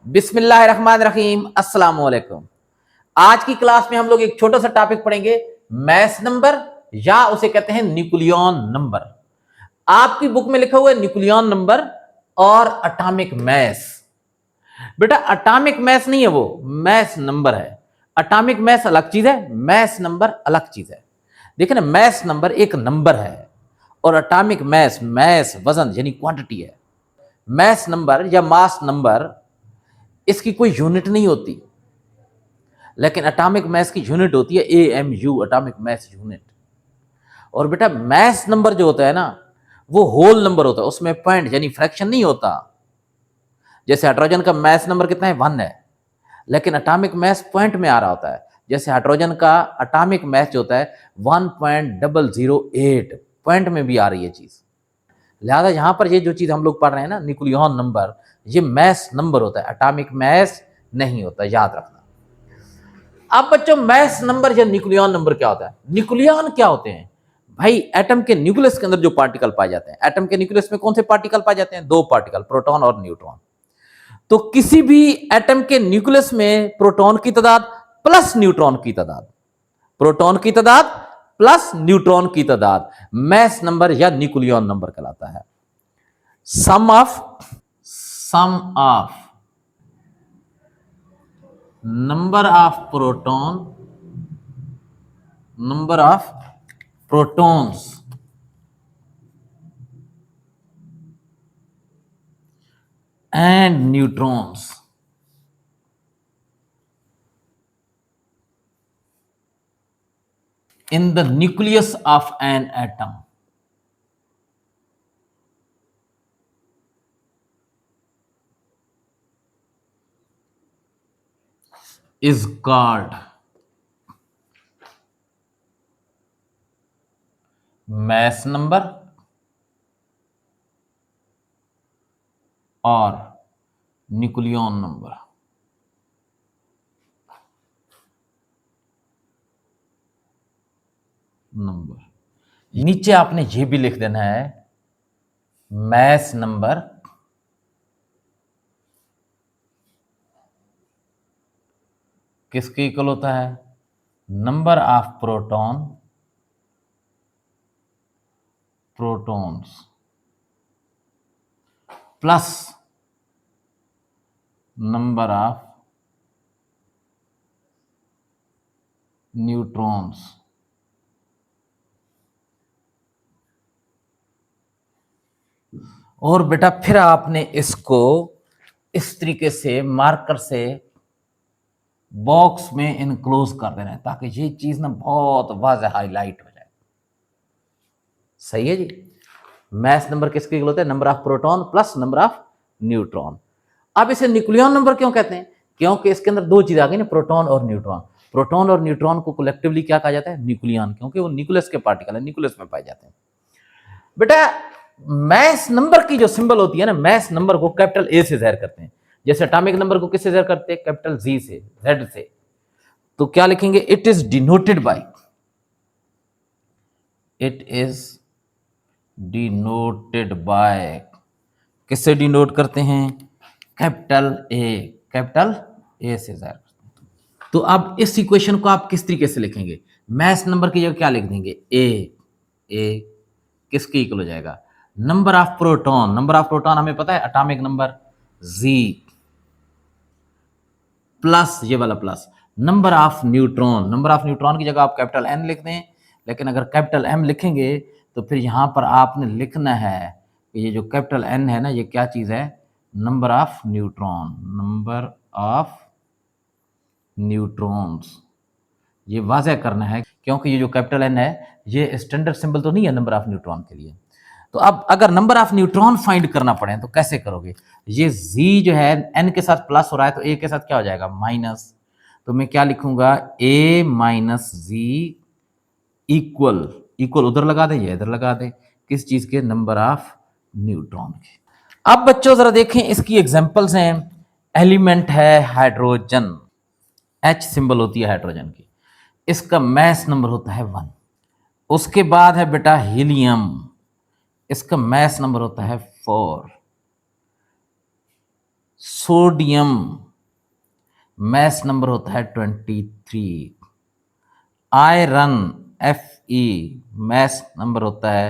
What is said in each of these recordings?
बिस्मिल्लाहिर्रहमानिर्रहीम, अस्सलाम वालेकुम। आज की क्लास में हम लोग एक छोटा सा टॉपिक पढ़ेंगे, मैस नंबर या उसे कहते हैं न्यूक्लियन नंबर। आपकी बुक में लिखा हुआ है न्यूक्लियन नंबर और एटॉमिक मैस। बेटा एटॉमिक मैस नहीं है, वो मैस नंबर है। एटॉमिक मैस अलग चीज है, मैस नंबर अलग चीज है। देखिए ना, मैस नंबर एक नंबर है और एटॉमिक मैस मैस वजन यानी क्वांटिटी है। मैस नंबर या मास नंबर इसकी कोई यूनिट नहीं होती, लेकिन एटॉमिक मैस की यूनिट होती है AMU, एटॉमिक मैस यूनिट। और बेटा मैस नंबर जो होता है ना, वो होल नंबर होता है, उसमें पॉइंट यानी फ्रैक्शन नहीं होता। जैसे हाइड्रोजन का मैस नंबर कितना है, 1 है, लेकिन एटॉमिक मैस पॉइंट में आ रहा होता है। जैसे हाइड्रोजन का एटॉमिक मैस जो होता है 1.008, पॉइंट में भी आ रही है चीज। लिहाजा यहां पर ये जो चीज हम लोग पढ़ रहे हैं ना, न्यूक्लियन नंबर, ये मैस नंबर होता है, एटॉमिक मैस नहीं होता, याद रखना। अब बच्चों मैस नंबर या न्यूक्लियन नंबर क्या होता है? न्यूक्लियन क्या होते हैं भाई? एटम के न्यूक्लियस के अंदर जो पार्टिकल पाए जाते हैं। एटम के न्यूक्लियस में कौन से पार्टिकल पाए जाते हैं? 2 पार्टिकल, प्रोटॉन और न्यूट्रॉन। तो किसी भी एटम के न्यूक्लियस में प्रोटॉन की तादाद प्लस न्यूट्रॉन की तादाद, प्रोटॉन की तादाद प्लस न्यूट्रॉन की तादाद मैस नंबर या न्यूक्लियन नंबर कहलाता है। Sum of number of proton, number of protons and neutrons in the nucleus of an atom is called mass number और न्यूक्लियन नंबर। नीचे आपने ये भी लिख देना है, मैस नंबर किसके इक्वल होता है? Number of protons plus number of neutrons. और बेटा फिर आपने इसको इस तरीके से मार्कर से बॉक्स में इनक्लोज कर देना है, ताकि ये चीज ना बहुत वाज़ेह हाईलाइट हो जाए। सही है जी। मैस नंबर किसके इक्वल होता है? Number of proton plus number of neutron. अब इसे न्यूक्लियन नंबर क्यों कहते हैं? क्योंकि इसके अंदर 2 चीज आ गई ना, प्रोटॉन और न्यूट्रॉन। प्रोटॉन और न्यूट्रॉन को कलेक्टिवली क्या कहा जाता है? न्यूक्लियन, क्योंकि वो न्यूक्लियस के पार्टिकल है, न्यूक्लियस में पाए जाते हैं। बेटा मैस नंबर की जो सिंबल होती है ना, मैस नंबर को कैपिटल A से जाहिर करते हैं। जैसे एटॉमिक नंबर को किससे जाहिर करते हैं? कैपिटल Z से, Z से। तो क्या लिखेंगे? It is denoted by, it is denoted by, किससे डिनोट करते हैं? कैपिटल A, कैपिटल A से जाहिर करते हैं। तो अब इस इक्वेशन को आप किस तरीके से लिखेंगे? मैस नंबर की जगह क्या लिख देंगे? A किसके इक्वल हो जाएगा? Number of proton, number of proton हमें पता है एटॉमिक नंबर Z, प्लस ये वाला plus number of neutron. Number of neutron की जगह आप कैपिटल N लिख दें, लेकिन अगर कैपिटल M लिखेंगे तो फिर यहां पर आपने लिखना है कि ये जो कैपिटल N है ना, ये क्या चीज है? Number of neutron, number of neutrons. ये वाज़ेह करना है, क्योंकि ये जो कैपिटल N है ये स्टैंडर्ड सिंबल तो नहीं है नंबर ऑफ न्यूट्रॉन के लिए। तो अब अगर नंबर ऑफ न्यूट्रॉन फाइंड करना पड़े तो कैसे करोगे? ये Z जो है N के साथ प्लस हो रहा है, तो A के साथ क्या हो जाएगा? माइनस। तो मैं क्या लिखूंगा? A minus Z equal, equal उधर लगा दे, ये इधर लगा दे, किस चीज के? नंबर ऑफ न्यूट्रॉन के। अब बच्चों जरा देखें, इसकी एग्जांपल्स हैं। एलिमेंट है हाइड्रोजन, H सिंबल होती है हाइड्रोजन की, इसका मैस नंबर होता है 1। उसके बाद है बेटा हीलियम, इसका मैस नंबर होता है 4। सोडियम मैस नंबर होता है 23। आयरन Fe मैस नंबर होता है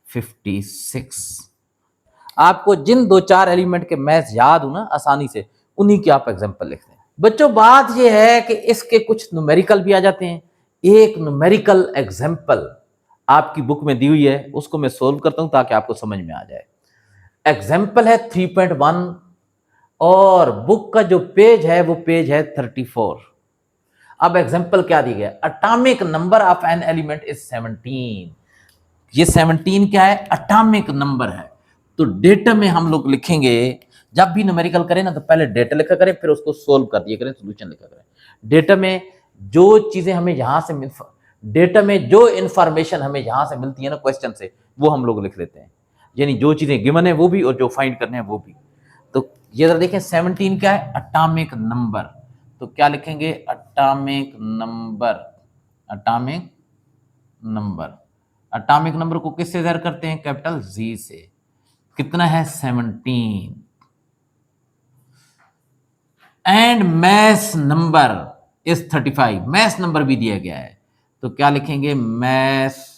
56। आपको जिन दो चार एलिमेंट के मैस याद हो ना आसानी से, उन्हीं के आप एग्जांपल लिखते हैं। बच्चों बात यह है कि इसके कुछ न्यूमेरिकल भी आ जाते हैं। एक न्यूमेरिकल एग्जांपल आपकी बुक में दी हुई है, उसको मैं सोल्व करता हूं ताकि आपको समझ में आ जाए। एग्जाम्पल है 3.1 और बुक का जो पेज है वो पेज है 34। अब एग्जाम्पल क्या दी गया, atomic number of an element is 17। ये 17 क्या है, अटॉमिक नंबर है। तो डेटा में हम लोग लिखेंगे, जब भी न्यूमेरिकल करें ना तो पहले डेटा लिखा करें, फिर उसको सोल्व कर दिया करें, सोल्यूशन लिखा करें। डेटा में जो चीजें हमें यहां से डेटा में जो इंफॉर्मेशन हमें यहां से मिलती है ना क्वेश्चन से, वो हम लोग लिख लेते हैं। यानी जो चीजें गिवन है वो भी और जो फाइंड करने हैं वो भी। तो ये जरा देखें 17 क्या है, अटॉमिक नंबर। तो क्या लिखेंगे, atomic number. Atomic number, atomic number को किससे ज़ाहिर करते हैं, कैपिटल जी से। कितना है, 17। And mass number is 35। Mass number भी दिया गया है, तो क्या लिखेंगे, मैस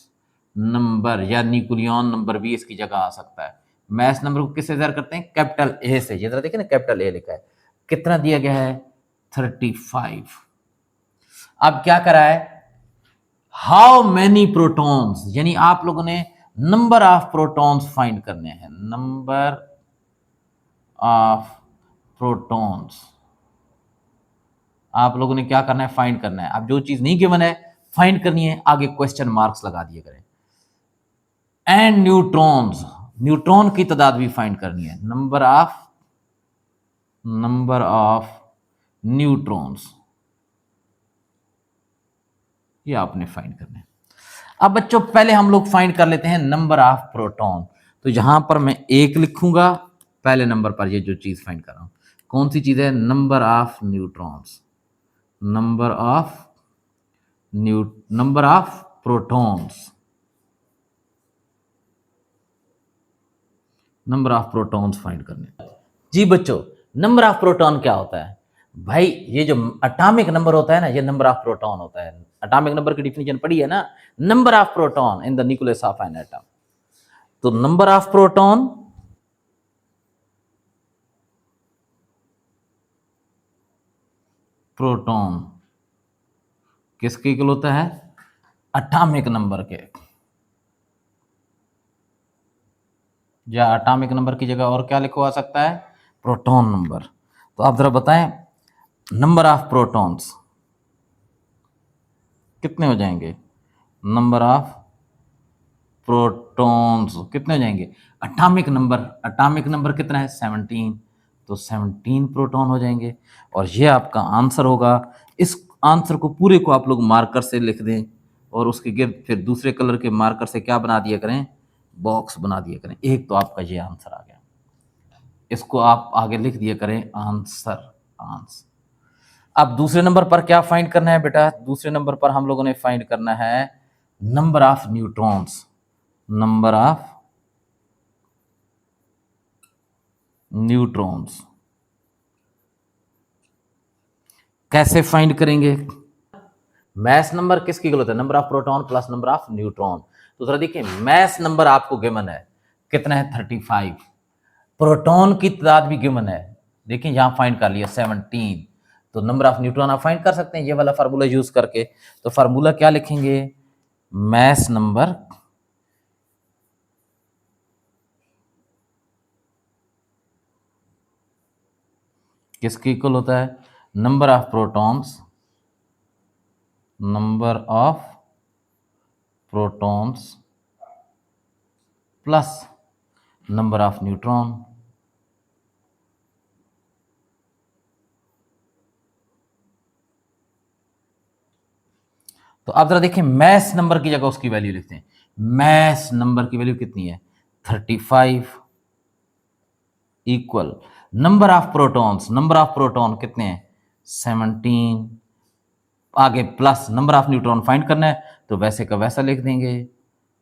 नंबर या न्यूक्लियन नंबर भी इसकी जगह आ सकता है। मैस नंबर को किससे ज़ाहिर करते हैं, कैपिटल ए से। ये जरा देखिए ना, कैपिटल ए लिखा है। कितना दिया गया है, 35। अब क्या करा है, हाउ मैनी प्रोटॉन्स, यानी आप लोगों ने नंबर ऑफ प्रोटॉन्स फाइंड करने हैं। नंबर ऑफ प्रोटॉन्स आप लोगों ने क्या करना है, फाइंड करना है। अब जो चीज नहीं गिवन है फाइंड करनी है, आगे क्वेश्चन मार्क्स लगा दिए करें। एंड न्यूट्रॉन्स, न्यूट्रॉन की तादाद भी फाइंड करनी है। नंबर ऑफ न्यूट्रॉन्स, ये आपने फाइंड करना है। अब बच्चों पहले हम लोग फाइंड कर लेते हैं नंबर ऑफ प्रोटॉन। तो यहां पर मैं एक लिखूंगा पहले नंबर पर, ये जो चीज फाइंड कर रहा हूं कौन सी चीज है, number of neutrons. Number of number of protons, number of protons find करने। जी बच्चों, नंबर ऑफ प्रोटॉन क्या होता है भाई, ये जो अटॉमिक नंबर होता है ना, ये नंबर ऑफ प्रोटॉन होता है। अटॉमिक नंबर की डिफिनेशन पढ़ी है ना, number of proton in the nucleus of an atom. तो नंबर ऑफ प्रोटॉन प्रोटॉन किसके इक्वल होता है, अटॉमिक नंबर के। या अटॉमिक नंबर की जगह और क्या लिखवा सकता है, प्रोटॉन नंबर। तो आप जरा बताएं, नंबर ऑफ प्रोटॉन्स कितने हो जाएंगे, नंबर ऑफ प्रोटॉन्स कितने हो जाएंगे, अटॉमिक नंबर कितना है, 17। तो 17 प्रोटॉन हो जाएंगे और ये आपका आंसर होगा। इस आंसर को पूरे को आप लोग मार्कर से लिख दें और उसके गिर्द फिर दूसरे कलर के मार्कर से क्या बना दिया करें, बॉक्स बना दिया करें। एक तो आपका ये आंसर आ गया, इसको आप आगे लिख दिया करें आंसर। आंसर। अब दूसरे नंबर पर क्या फाइंड करना है बेटा, दूसरे नंबर पर हम लोगों ने फाइंड करना है number of neutrons. Number of neutrons कैसे फाइंड करेंगे, मैस नंबर किसकी इक्वल होता है, number of proton plus number of neutron. तो जरा देखिए, मैस नंबर आपको गिवन है, कितना है, 35। प्रोटॉन की तादाद भी गिवन है, देखिए यहां फाइंड कर लिया 17। तो नंबर ऑफ न्यूट्रॉन आप फाइंड कर सकते हैं ये वाला फार्मूला यूज करके। तो फार्मूला क्या लिखेंगे, मैस नंबर किसके इक्वल होता है, number of protons, number of protons plus number of neutron. तो आप जरा देखिए, मैस नंबर की जगह उसकी वैल्यू लिखते हैं। मैस नंबर की वैल्यू कितनी है, 35 equal number of protons, number of proton कितने हैं, 17। आगे plus number of neutron find करना है, तो वैसे का वैसा लिख देंगे,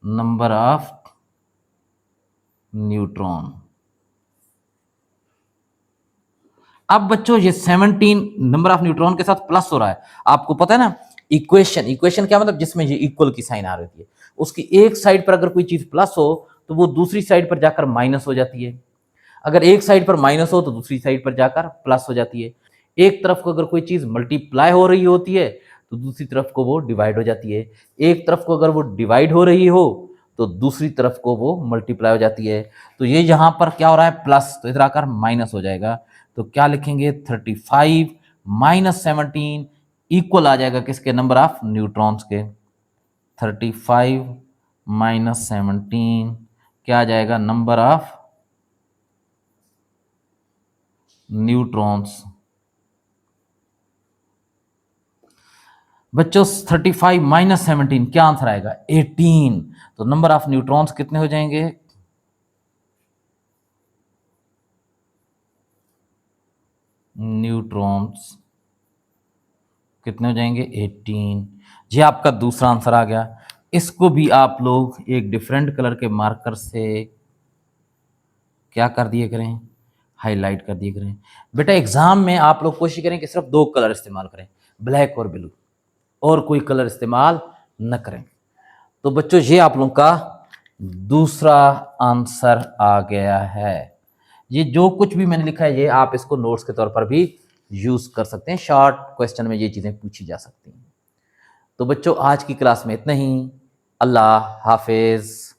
नंबर ऑफ न्यूट्रॉन। अब बच्चों ये 17 नंबर ऑफ न्यूट्रॉन के साथ प्लस हो रहा है, आपको पता है ना इक्वेशन क्या मतलब, जिसमें ये इक्वल की साइन आ रही है, उसकी एक साइड पर अगर कोई चीज प्लस हो तो वो दूसरी साइड पर जाकर माइनस हो जाती है, अगर एक साइड पर माइनस हो तो दूसरी साइड पर जाकर प्लस हो जाती है। एक तरफ को अगर कोई चीज मल्टीप्लाई हो रही होती है तो दूसरी तरफ को वो डिवाइड हो जाती है, एक तरफ को अगर वो डिवाइड हो रही हो तो दूसरी तरफ को वो मल्टीप्लाई हो जाती है। तो ये यहां पर क्या हो रहा है प्लस, तो इधर आकर माइनस हो जाएगा। तो क्या लिखेंगे 35 माइनस 17 इक्वल आ जाएगा किसके, नंबर ऑफ न्यूट्रॉन्स के। 35 माइनस 17 क्या आ जाएगा, नंबर ऑफ न्यूट्रॉन्स। बच्चों 35 माइनस 17 क्या आंसर आएगा 18। तो नंबर ऑफ न्यूट्रॉन्स कितने हो जाएंगे, न्यूट्रॉन्स कितने हो जाएंगे 18। ये आपका दूसरा आंसर आ गया। इसको भी आप लोग एक डिफरेंट कलर के मार्कर से क्या कर दिए करें, हाईलाइट कर दिए करें। बेटा एग्जाम में आप लोग कोशिश करें कि सिर्फ दो कलर इस्तेमाल करें, ब्लैक और ब्लू, और कोई कलर इस्तेमाल न करें। तो बच्चों ये आप लोगों का दूसरा आंसर आ गया है। ये जो कुछ भी मैंने लिखा है ये आप इसको नोट्स के तौर पर भी यूज कर सकते हैं, शॉर्ट क्वेश्चन में ये चीजें पूछी जा सकती हैं। तो बच्चों आज की क्लास में इतना ही। अल्लाह हाफिज।